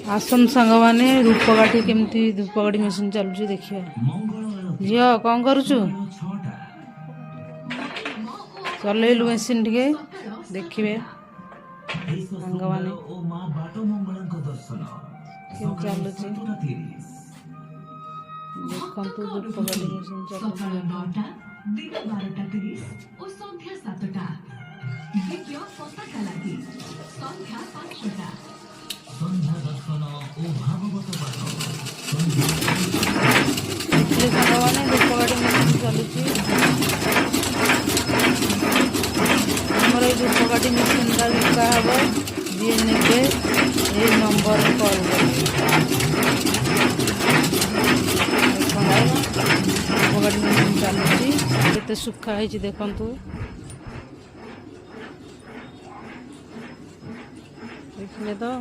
आसन सांग मैंने धूपकाठी केमती धूपकाठी मेसीन चलुची देखिए झील कौन करुचु चलैलु मेसीन टे देखिए सांग मैंने चलुची देखु धूपकाठी मेसीन चलुची सारे धूपकाठी मेसीन चलुची आमर ये धूपकाठी मेसीन का बिका हम जी ने नंबर कॉल धूपकाठी मेसीन चलुची केते सुखा है देखु देखिए तो।